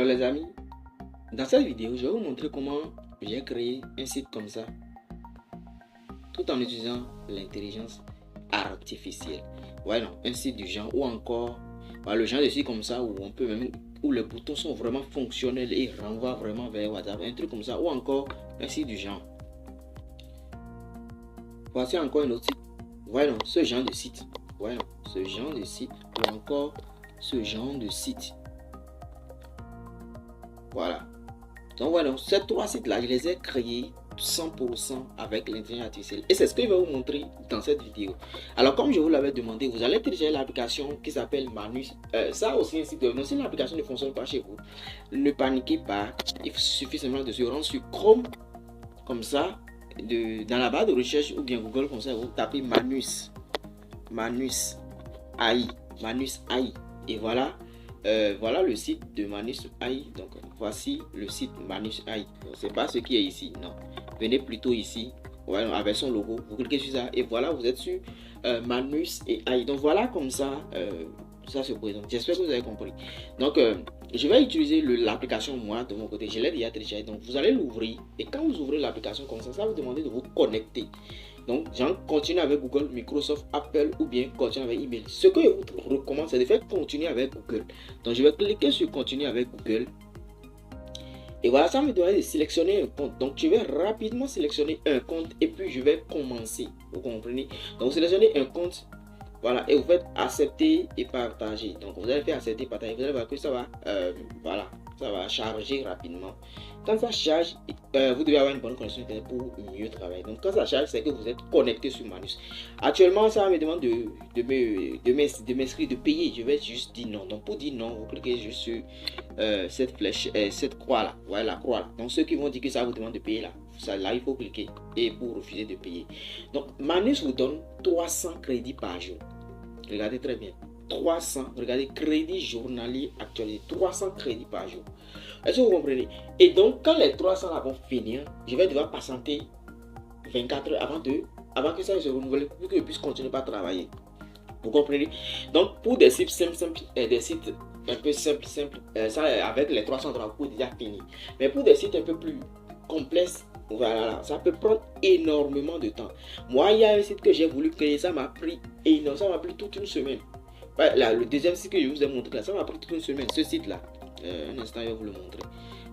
les amis, dans cette vidéo, je vais vous montrer comment j'ai créé un site comme ça, tout en utilisant l'intelligence artificielle. Voilà, un site du genre, ou encore le genre de site comme ça où on peut même, où les boutons sont vraiment fonctionnels et renvoient vraiment vers WhatsApp, un truc comme ça, ou encore un site du genre. Voici encore un autre site. Voilà, ce genre de site. Voilà, ce genre de site, ou encore ce genre de site. Voilà. Donc voilà, ces trois sites-là, je les ai créés 100% avec l'intelligence artificielle. Et c'est ce que je vais vous montrer dans cette vidéo. Alors, comme je vous l'avais demandé, vous allez télécharger l'application qui s'appelle Manus. Ça aussi, un site web. Donc, si l'application ne fonctionne pas chez vous, ne paniquez pas. Il suffit simplement de se rendre sur Chrome, comme ça, dans la barre de recherche ou bien Google, comme ça, vous tapez Manus. Manus AI. Manus AI. Et voilà. Voilà le site de Manus AI. Donc voici le site Manus AI. C'est pas ce qui est ici, non. Venez plutôt ici, voilà, avec son logo. Vous cliquez sur ça et voilà, vous êtes sur Manus et AI. Donc voilà comme ça, ça se présente. J'espère que vous avez compris. Donc je vais utiliser l'application moi de mon côté. Je l'ai déjà téléchargé. Donc vous allez l'ouvrir et quand vous ouvrez l'application comme ça, ça va vous demander de vous connecter. Donc, j'en continue avec Google, Microsoft, Apple ou bien continue avec email. Ce que je vous recommande, c'est de faire continuer avec Google. Donc, je vais cliquer sur continuer avec Google. Et voilà, ça me demande de sélectionner un compte. Donc, je vais rapidement sélectionner un compte et puis je vais commencer. Vous comprenez? Donc, vous sélectionnez un compte. Voilà, et vous faites accepter et partager. Donc, vous allez faire accepter et partager. Vous allez voir que ça va, voilà, ça va charger rapidement. Quand ça charge, vous devez avoir une bonne connexion internet pour mieux travailler. Donc, quand ça charge, c'est que vous êtes connecté sur Manus. Actuellement, ça me demande de m'inscrire, de payer. Je vais juste dire non. Donc, pour dire non, vous cliquez juste sur cette flèche, cette croix là. Voilà, la croix là. Donc, ceux qui vont dire que ça vous demande de payer là, ça, là, il faut cliquer et pour refuser de payer. Donc, Manus vous donne 300 crédits par jour. Regardez très bien. 300, regardez, crédit journalier actualisé, 300 crédits par jour. Est-ce que vous comprenez? Et donc, quand les 300 là vont finir, je vais devoir patienter 24 heures avant que ça se renouvelle pour que je puisse continuer à travailler. Vous comprenez? Donc, pour des sites simples, des sites un peu simples, ça avec les 300 $, vous pouvez déjà finir. Mais pour des sites un peu plus complexes, voilà, ça peut prendre énormément de temps. Moi, il y a un site que j'ai voulu créer, ça m'a pris énormément, ça m'a pris toute une semaine. Là, le deuxième site que je vous ai montré, là, ça m'a pris toute une semaine. Ce site-là, un instant, je vais vous le montrer.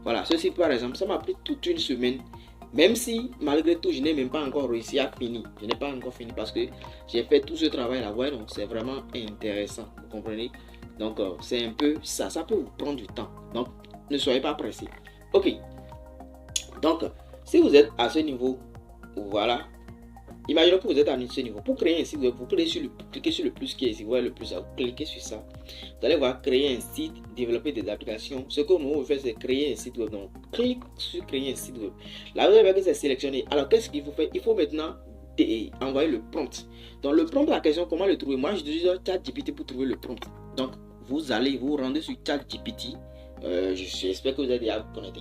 Voilà, ce site par exemple, ça m'a pris toute une semaine. Même si, malgré tout, je n'ai même pas encore réussi à finir. Je n'ai pas encore fini parce que j'ai fait tout ce travail-là. Ouais, donc c'est vraiment intéressant. Vous comprenez? Donc, c'est un peu ça. Ça peut vous prendre du temps. Donc, ne soyez pas pressés. Ok. Donc, si vous êtes à ce niveau, voilà. Imaginez que vous êtes à ce niveau. Pour créer un site web, vous cliquez sur le plus qui est ici. Vous voyez le plus, vous cliquez sur ça. Vous allez voir créer un site, développer des applications. Ce que nous on fait, c'est créer un site web. Donc, clique sur créer un site web. Là, vous allez voir que c'est sélectionné. Alors, qu'est-ce qu'il faut faire? Il faut maintenant envoyer le prompt. Donc, le prompt, la question, comment le trouver? Moi, j'utilise ChatGPT pour trouver le prompt. Donc, vous allez vous rendre sur ChatGPT. J'espère que vous êtes déjà connecté.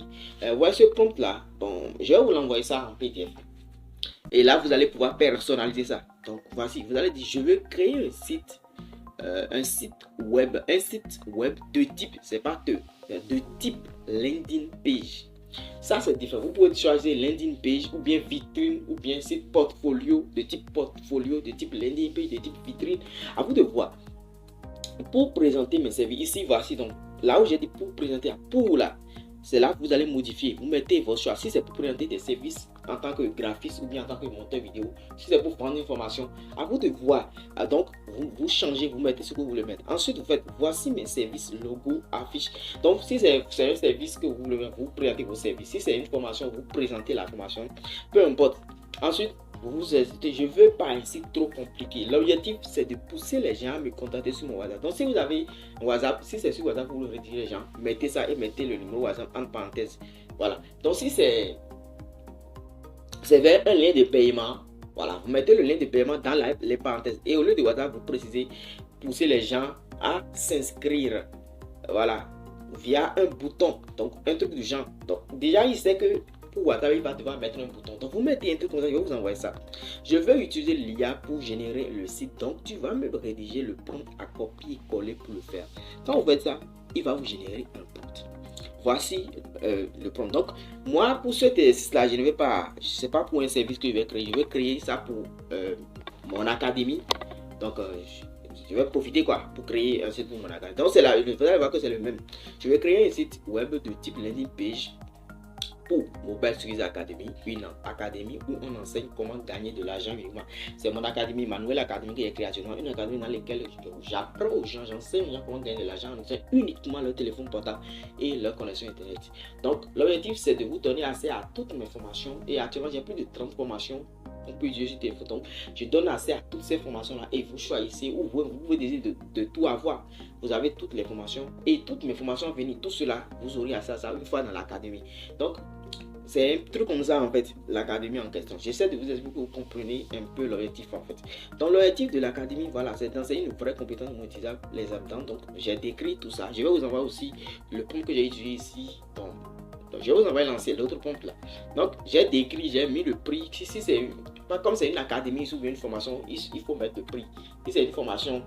Voici ce prompt là. Bon, je vais vous l'envoyer ça en PDF. Et là, vous allez pouvoir personnaliser ça. Donc, voici, vous allez dire, je veux créer un site web de type, c'est pas de type landing page. Ça, c'est différent. Vous pouvez choisir landing page ou bien vitrine ou bien site portfolio, de type landing page, de type vitrine. À vous de voir. Pour présenter mes services, ici, voici donc, là où j'ai dit pour présenter, pour là. C'est là que vous allez modifier. Vous mettez votre choix. Si c'est pour présenter des services en tant que graphiste ou bien en tant que monteur vidéo, si c'est pour prendre une formation, à vous de voir. Donc, vous changez, vous mettez ce que vous voulez mettre. Ensuite, vous faites voici mes services, logo, affiche. Donc, si c'est un service que vous voulez, vous présentez vos services. Si c'est une formation, vous présentez la formation. Peu importe. Ensuite, vous hésitez, je ne veux pas un site trop compliqué. L'objectif, c'est de pousser les gens à me contacter sur mon WhatsApp. Donc, si vous avez un WhatsApp, si c'est sur WhatsApp, vous le redirigez les gens, mettez ça et mettez le numéro WhatsApp en parenthèse. Voilà. Donc, si c'est vers un lien de paiement, voilà, vous mettez le lien de paiement dans les parenthèses. Et au lieu de WhatsApp, vous précisez pousser les gens à s'inscrire. Voilà. Via un bouton. Donc, un truc du genre. Donc, déjà, il sait que pour WhatsApp, il va devoir mettre un bouton. Donc, vous mettez un truc comme ça, je vais vous envoyer ça. Je vais utiliser l'IA pour générer le site. Donc, tu vas me rédiger le prompt à copier-coller pour le faire. Quand vous faites ça, il va vous générer un prompt. voici le prompt. Donc, moi, pour cet exercice-là, je ne vais pas, c'est pas pour un service que je vais créer ça pour mon académie. Donc, je vais profiter quoi pour créer un site pour mon académie. Donc, vous allez voir que c'est le même. Je vais créer un site web de type landing page pour Mobile Studios Academy, une académie où on enseigne comment gagner de l'argent uniquement. C'est mon académie, ma nouvelle académie que j'ai créée actuellement, une académie dans laquelle j'apprends aux gens, j'enseigne aux gens comment gagner de l'argent en utilisant uniquement leur téléphone portable et leur connexion internet. Donc l'objectif c'est de vous donner accès à toutes mes formations et actuellement j'ai plus de 30 formations. On peut utiliser sur téléphone. Donc, je donne accès à toutes ces formations-là et vous choisissez où vous pouvez décider de tout avoir. Vous avez toutes les formations et toutes mes formations à venir. Tout cela, vous aurez accès à ça une fois dans l'académie. Donc, c'est un truc comme ça en fait, l'académie en question. J'essaie de vous expliquer pour que vous compreniez un peu l'objectif en fait. Donc, l'objectif de l'académie, voilà, c'est d'enseigner une vraie compétence monétisable les habitants. Donc, j'ai décrit tout ça. Je vais vous envoyer aussi le prompt que j'ai utilisé ici. Donc, je vais vous envoyer l'ancien, l'autre prompt là. Donc, j'ai décrit, j'ai mis le prix. Si c'est pas comme c'est une académie ou une formation, il faut mettre le prix. Si c'est une formation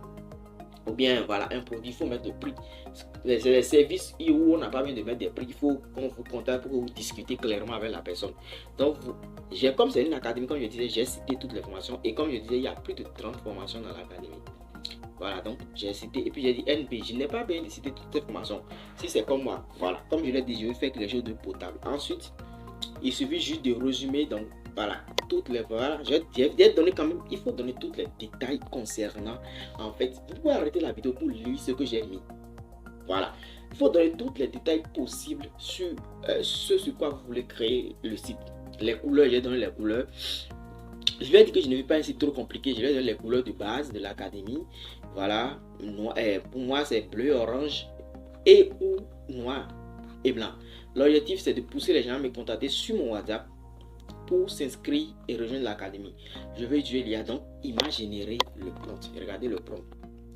ou bien voilà un produit, il faut mettre le prix. C'est les services où on n'a pas besoin de mettre des prix. Il faut qu'on vous contacte pour que vous discutez clairement avec la personne. Donc, comme c'est une académie, comme je disais, j'ai cité toutes les formations. Et comme je disais, il y a plus de 30 formations dans l'académie. Voilà, donc j'ai cité, et puis j'ai dit NP, je n'ai pas besoin de citer toutes ces formations. Si c'est comme moi, voilà, comme je l'ai dit, je vais faire quelque chose de potable. Ensuite, il suffit juste de résumer, donc voilà, toutes les, voilà, j'ai donné quand même, il faut donner tous les détails concernant, en fait, vous pouvez arrêter la vidéo pour lire ce que j'ai mis. Voilà, il faut donner tous les détails possibles sur ce sur quoi vous voulez créer le site. Les couleurs, j'ai donné les couleurs. Je vais dire que je ne vais pas un site trop compliqué, je vais donner les couleurs de base de l'académie. Voilà, pour moi c'est bleu, orange et ou noir et blanc. L'objectif c'est de pousser les gens à me contacter sur mon WhatsApp pour s'inscrire et rejoindre l'académie. Je vais utiliser l'IA, donc il m'a généré le prompt. Regardez le prompt.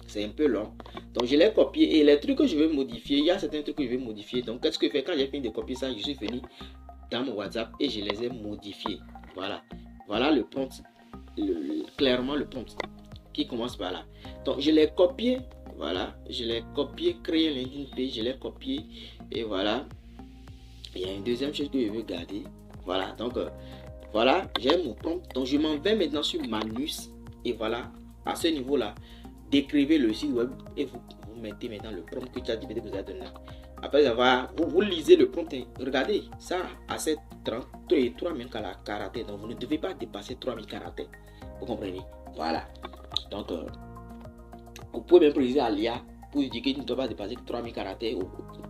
C'est un peu long. Donc je l'ai copié et les trucs que je vais modifier, il y a certains trucs que je vais modifier. Donc qu'est-ce que je fais quand j'ai fini de copier ça, je suis venu dans mon WhatsApp et je les ai modifiés. Voilà. Voilà le prompt. Clairement le prompt qui commence par là. Donc je l'ai copié. Voilà. Je l'ai copié, créé un landing page, je l'ai copié et voilà. Il y a une deuxième chose que je veux garder. Voilà, donc voilà, j'ai mon prompt. Donc je m'en vais maintenant sur Manus et voilà, à ce niveau-là, décrivez le site web et vous mettez maintenant le prompt que tu as dit que vous avez donné. Après avoir, vous lisez le prompt, regardez, ça a cette 3000 caractères, donc vous ne devez pas dépasser 3000 caractères. Vous comprenez? Voilà. Donc, vous pouvez même préciser à l'IA pour dire qu'il ne doit pas dépasser 3000 caractères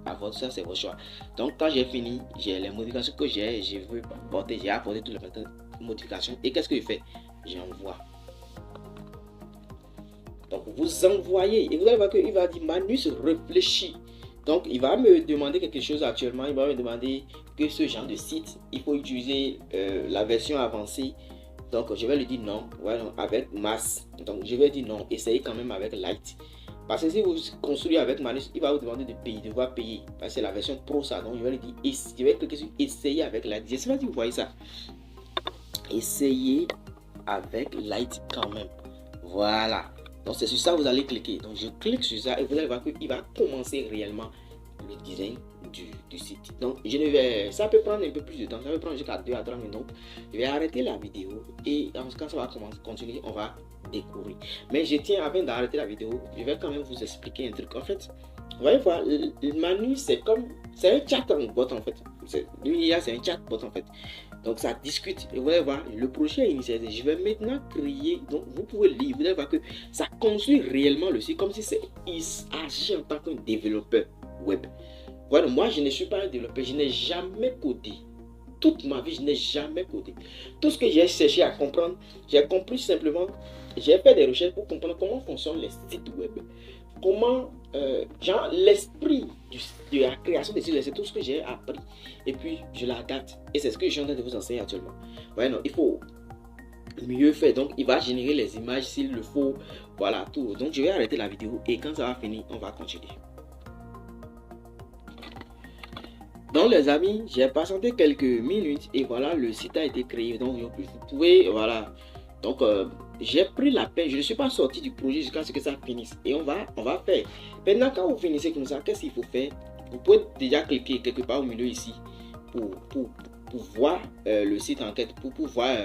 à votre, ça c'est votre choix. Donc quand j'ai fini, j'ai les modifications que je veux apporter, j'ai apporté toutes les modifications et qu'est-ce que je fais? J'envoie. Donc vous envoyez et vous allez voir qu'il va dire Manus réfléchit. Donc il va me demander quelque chose actuellement, il va me demander que ce genre de site, il faut utiliser la version avancée. Donc je vais lui dire non, voilà, avec masse. Donc je vais dire non, essayez quand même avec light. Parce que si vous construisez avec Manus, il va vous demander de payer, de devoir payer. Parce que c'est la version pro ça. Donc je vais lui dire, je vais cliquer sur essayer avec light. Je ne sais pas si vous voyez ça. Essayez avec light quand même. Voilà. Donc c'est sur ça que vous allez cliquer. Donc je clique sur ça et vous allez voir qu'il va commencer réellement le design du site. Donc ça peut prendre un peu plus de temps. Ça peut prendre jusqu'à 2 à 3 minutes. Donc je vais arrêter la vidéo et quand ça va continuer, on va découvrir. Mais je tiens, avant d'arrêter la vidéo, je vais quand même vous expliquer un truc. En fait, vous voyez voir, le menu c'est un chat en bot en fait. Lui c'est un chat bot en fait. Donc ça discute et vous allez voir le projet initialisé. Je vais maintenant créer, donc vous pouvez lire, vous allez voir que ça construit réellement le site comme si il agit en tant qu'un développeur web. Voilà, moi je ne suis pas un développeur, je n'ai jamais codé. Toute ma vie, je n'ai jamais codé. Tout ce que j'ai cherché à comprendre, j'ai compris simplement, j'ai fait des recherches pour comprendre comment fonctionnent les sites web. Comment, l'esprit de la création des sites, c'est tout ce que j'ai appris. Et puis, je l'adapte. Et c'est ce que je suis en train de vous enseigner actuellement. Ouais, non, il faut mieux faire. Donc, il va générer les images s'il le faut. Voilà, tout. Donc, je vais arrêter la vidéo et quand ça va finir, on va continuer. Donc les amis, j'ai patienté quelques minutes et voilà, le site a été créé. Donc vous pouvez, voilà. Donc j'ai pris la peine, je ne suis pas sorti du projet jusqu'à ce que ça finisse. Et on va faire. Maintenant quand vous finissez comme ça, qu'est-ce qu'il faut faire? Vous pouvez déjà cliquer quelque part au milieu ici pour voir le site en quête, pour voir,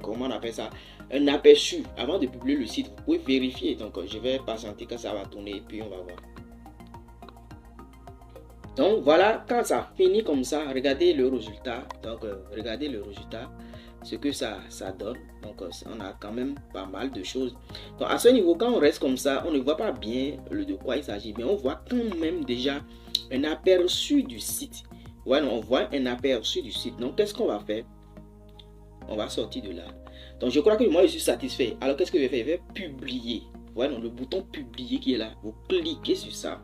comment on appelle ça, un aperçu avant de publier le site. Vous pouvez vérifier. Donc, je vais patienter quand ça va tourner et puis on va voir. Donc, voilà, quand ça finit comme ça, regardez le résultat. Donc, regardez le résultat, ce que ça donne. Donc, on a quand même pas mal de choses. Donc, à ce niveau, quand on reste comme ça, on ne voit pas bien de quoi il s'agit, mais on voit quand même déjà un aperçu du site. Voilà, on voit un aperçu du site. Donc, qu'est-ce qu'on va faire? On va sortir de là. Donc, je crois que moi, je suis satisfait. Alors, qu'est-ce que je vais faire? Je vais publier. Voilà, le bouton publier qui est là. Vous cliquez sur ça.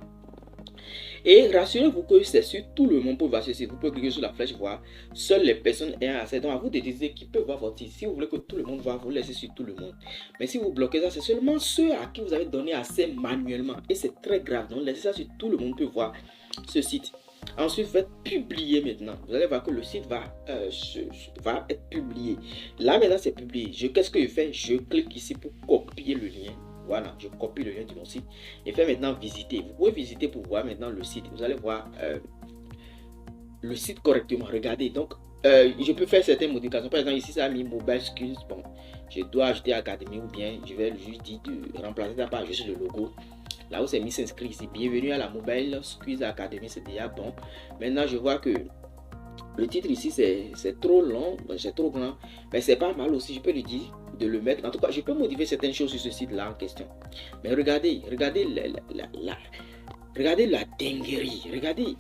Et rassurez-vous que c'est sur tout le monde pour voir ceci. Vous pouvez cliquer sur la flèche voir. Seules les personnes ayant accès. Donc, à vous de décider qui peut voir votre site. Si vous voulez que tout le monde voit, vous laissez sur tout le monde. Mais si vous bloquez ça, c'est seulement ceux à qui vous avez donné accès manuellement. Et c'est très grave. Donc, laissez ça sur tout le monde peut voir ce site. Ensuite, faites publier maintenant. Vous allez voir que le site va être publié. Là, maintenant, c'est publié. Qu'est-ce que je fais? Je clique ici pour copier le lien. Voilà, je copie le lien de mon site et fais maintenant visiter. Vous pouvez visiter pour voir maintenant le site. Vous allez voir le site correctement. Regardez, donc je peux faire certaines modifications. Par exemple, ici, ça a mis Mobile Skills. Bon, je dois ajouter Académie ou bien je vais juste dire de remplacer ça par juste le logo. Là où c'est mis s'inscrit ici. Bienvenue à la Mobile Skills Academy, c'est déjà bon. Maintenant, je vois que le titre ici, c'est trop long, c'est trop grand. Mais c'est pas mal aussi, je peux lui dire de le mettre. En tout cas, je peux modifier certaines choses sur ce site-là en question. Mais regardez la dinguerie. Regardez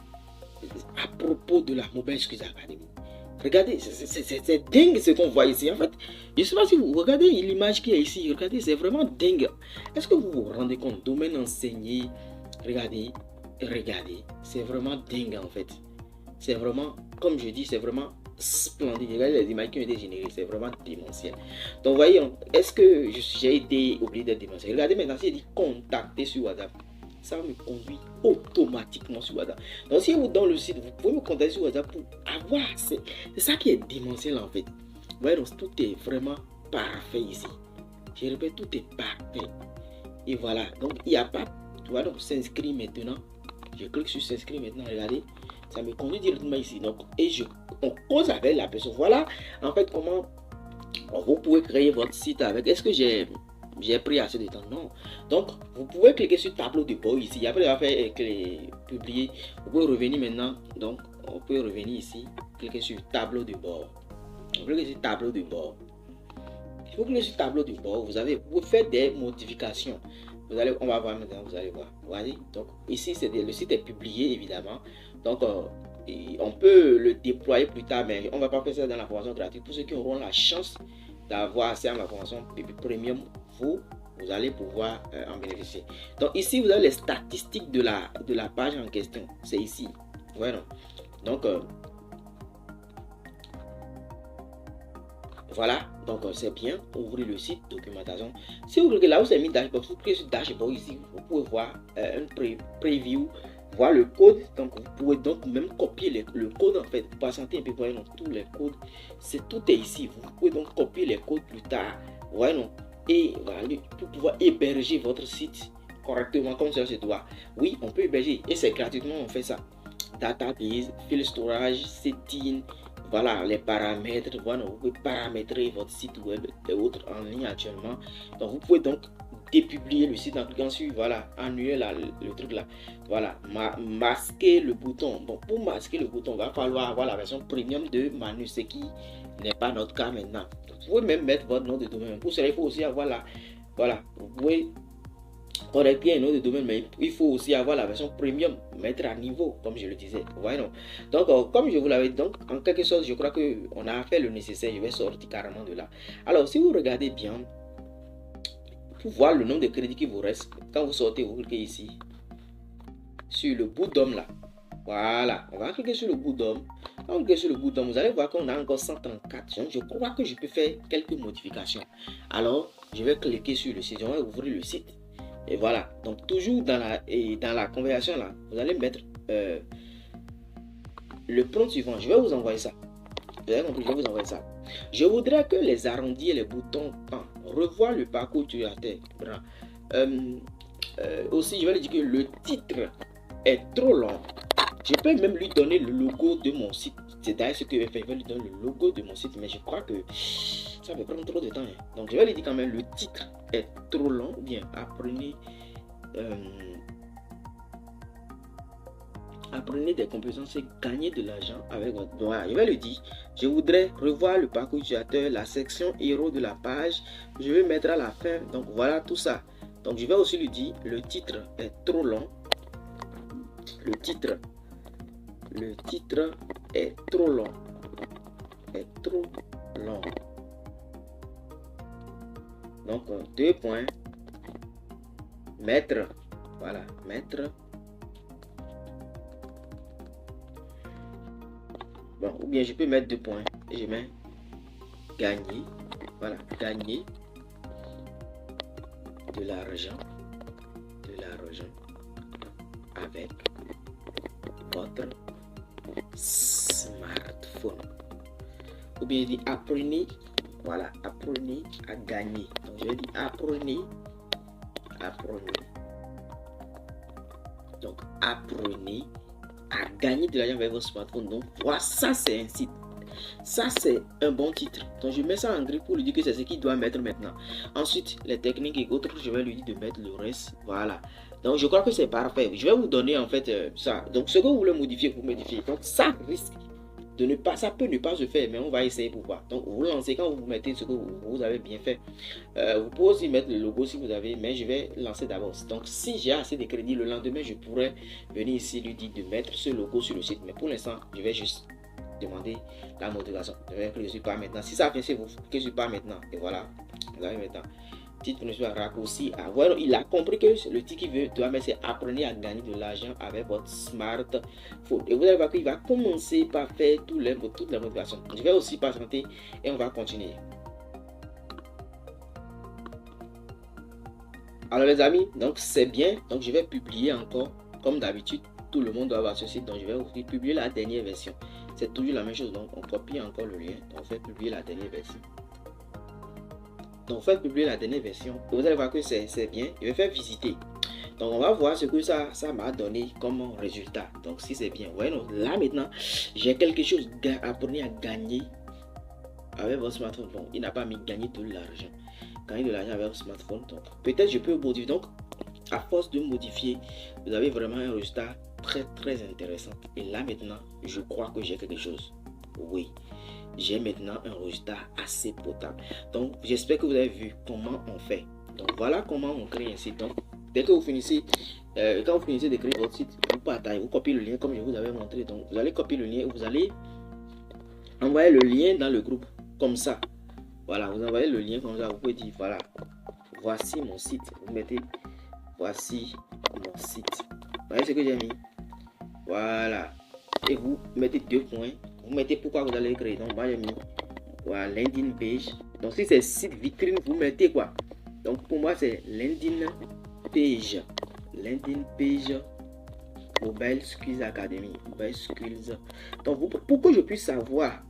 à propos de la Mobile Skills Academy. Regardez, c'est dingue ce qu'on voit ici. En fait, je ne sais pas si vous regardez l'image qui est ici. Regardez, c'est vraiment dingue. Est-ce que vous vous rendez compte? Domaine enseigné. Regardez. C'est vraiment dingue en fait. C'est vraiment, comme je dis, c'est vraiment splendide. Regardez les images qui ont été générées. C'est vraiment démentiel. Donc, voyez, est-ce que j'ai été obligé d'être démentiel? Regardez maintenant, si il dit contacter sur WhatsApp. Ça me conduit automatiquement sur WhatsApp. Donc, si vous dans le site, vous pouvez me contacter sur WhatsApp pour avoir. C'est ça qui est démentiel en fait. Vous voyez, donc, tout est vraiment parfait ici. Je répète, tout est parfait. Et voilà. Donc, il n'y a pas. Voilà, donc s'inscrire maintenant. Je clique sur s'inscrire maintenant. Regardez. Ça me conduit directement ici. Donc, on cause avec la personne. Voilà, en fait, comment vous pouvez créer votre site avec. Est-ce que j'ai pris assez de temps? Non. Donc, vous pouvez cliquer sur tableau de bord ici. Après avoir fait publier, vous pouvez revenir maintenant. Donc, on peut revenir ici. Cliquer sur tableau de bord. Vous cliquez sur tableau de bord. Si vous cliquez sur tableau de bord, vous pouvez faire des modifications. On va voir maintenant, vous allez voir. Voyez, donc ici, le site est publié évidemment. Donc, on peut le déployer plus tard, mais on ne va pas faire ça dans la formation gratuite. Pour ceux qui auront la chance d'avoir accès à ma formation premium, vous allez pouvoir en bénéficier. Donc ici, vous avez les statistiques de la page en question. C'est ici. Voilà. Donc, voilà, donc c'est bien. Ouvrez le site documentation. Si vous cliquez là où c'est mis dashboard, vous cliquez sur dashboard ici, vous pouvez voir un preview, voir le code. Donc vous pouvez donc même copier le code en fait. Vous patientez un peu, voyez donc tous les codes, tout est ici. Vous pouvez donc copier les codes plus tard, voyez donc, et voilà, pour pouvoir héberger votre site correctement comme ça se doit. Oui, on peut héberger et c'est gratuitement, on fait ça. Database, file storage, setting. Voilà les paramètres. Voilà, vous pouvez paramétrer votre site web et autres en ligne actuellement. Donc vous pouvez donc dépublier le site en cliquant sur voilà, annuler le truc là. Voilà, masquer le bouton. Bon, pour masquer le bouton, il va falloir avoir la version premium de Manus, ce qui n'est pas notre cas maintenant. Vous pouvez même mettre votre nom de domaine. Pour cela, il faut aussi avoir voilà, vous pouvez correcter un nom de domaine, mais il faut aussi avoir la version premium, mettre à niveau, comme je le disais. Voyez, non? Donc, comme je vous l'avais dit, donc, en quelque sorte, je crois qu'on a fait le nécessaire. Je vais sortir carrément de là. Alors, si vous regardez bien, pour voir le nombre de crédits qui vous reste, quand vous sortez, vous cliquez ici, sur le bout d'homme là. Voilà, on va cliquer sur le bout d'homme. Quand vous cliquez sur le bout d'homme, vous allez voir qu'on a encore 134. Donc, je crois que je peux faire quelques modifications. Alors, je vais cliquer sur le site. Je vais ouvrir le site. Et voilà, donc toujours dans la conversation là, vous allez mettre le prompt suivant. Je vais vous envoyer ça. Vous avez compris, je vais vous envoyer ça. Je voudrais que les arrondis et les boutons revoient le parcours utilisateur. Aussi, je vais lui dire que le titre est trop long. Je peux même lui donner le logo de mon site. C'est d'ailleurs ce que je vais faire. Je vais lui donner le logo de mon site. Mais je crois que ça va prendre trop de temps. Donc je vais lui dire quand même le titre est trop long. Ou bien apprenez des compétences et gagnez de l'argent avec votre... Voilà, je vais lui dire, je voudrais revoir le parcours utilisateur, la section héros de la page. Je vais mettre à la fin. Donc voilà tout ça. Donc je vais aussi lui dire, le titre est trop long. Le titre est trop long. Est trop long. Donc, 2 points. Mettre. Voilà, mettre. Bon, ou bien je peux mettre 2 points. Et je mets gagner. Voilà, gagner de l'argent. De l'argent. Avec votre smartphone. Ou bien je dis apprenez, voilà, apprenez à gagner. Donc je vais dire apprenez. Donc apprenez à gagner de l'argent avec votre smartphone. Donc voilà, ça c'est un site. Ça c'est un bon titre. Donc je mets ça en gris pour lui dire que c'est ce qu'il doit mettre maintenant. Ensuite, les techniques et autres, je vais lui dire de mettre le reste. Voilà. Donc je crois que c'est parfait. Je vais vous donner en fait ça. Donc ce que vous voulez modifier, vous modifiez. Donc ça risque de ne pas, ça peut ne pas se faire, mais on va essayer pour voir. Donc vous lancez quand vous mettez ce que vous avez bien fait. Vous pouvez aussi mettre le logo si vous avez, mais je vais lancer d'abord. Donc si j'ai assez de crédit, le lendemain je pourrais venir ici lui dire de mettre ce logo sur le site. Mais pour l'instant, je vais juste demander la motivation. Je vais que je suis pas maintenant. Si ça fait c'est vous que je suis pas maintenant. Et voilà, vous avez maintenant. Titre ne soit raccourci à voir. Il a compris que le titre qu'il veut doit mettre c'est apprenez à gagner de l'argent avec votre smartphone. Et vous allez voir qu'il va commencer par faire toute la motivation. Je vais aussi patienter et on va continuer. Alors les amis, donc c'est bien. Donc je vais publier encore comme d'habitude. Tout le monde doit avoir ce site. Donc je vais aussi publier la dernière version. C'est toujours la même chose. Donc on copie encore le lien. Donc on fait publier la dernière version. Donc faites publier la dernière version. Et vous allez voir que c'est bien. Je vais faire visiter. Donc on va voir ce que ça m'a donné comme résultat. Donc si c'est bien. Ouais, donc là maintenant, j'ai quelque chose apprenez à gagner avec votre smartphone. Bon, il n'a pas mis gagner de l'argent. Gagner de l'argent avec votre smartphone. Donc peut-être je peux modifier. Donc à force de modifier, vous avez vraiment un résultat très intéressant. Et là maintenant, je crois que j'ai quelque chose. Oui. J'ai maintenant un résultat assez potable. Donc j'espère que vous avez vu comment on fait. Donc voilà comment on crée un site. Donc dès que vous finissez, quand vous finissez de créer votre site, vous partagez, vous copiez le lien comme je vous avais montré. Donc vous allez copier le lien et vous allez envoyer le lien dans le groupe comme ça. Voilà, vous envoyez le lien comme ça. Vous pouvez dire voilà, voici mon site. Vous mettez voici mon site. Vous voyez ce que j'ai mis. Voilà. Et vous mettez 2 points. Vous mettez pourquoi vous allez créer. Donc moi j'ai mis voilà, landing page. Donc si c'est site vitrine, vous mettez quoi. Donc pour moi c'est landing page. Landing page Mobile Skills Academy. Mobile Skills. Donc pour que je puisse savoir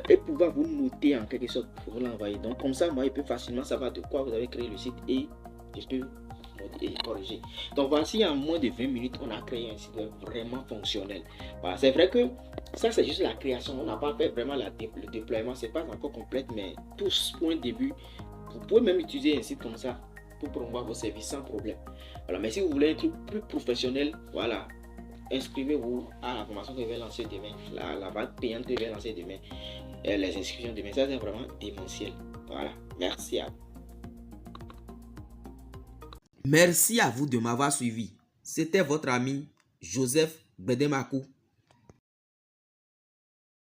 et pouvoir vous noter en quelque sorte pour vous l'envoyer. Donc comme ça moi je peux facilement savoir de quoi vous avez créé le site et je peux et corriger. Donc voici en moins de 20 minutes on a créé un site vraiment fonctionnel. Voilà, c'est vrai que ça c'est juste la création, on n'a pas fait vraiment le déploiement, c'est pas encore complète, mais tout ce point de début, vous pouvez même utiliser un site comme ça pour promouvoir vos services sans problème. Voilà, mais si vous voulez un truc plus professionnel, voilà, inscrivez-vous à la formation que je vais lancer demain, la vague payante que je vais lancer demain, les inscriptions demain, ça c'est vraiment démentiel. Voilà, merci à vous. Merci à vous de m'avoir suivi. C'était votre ami Joseph Bedemakou.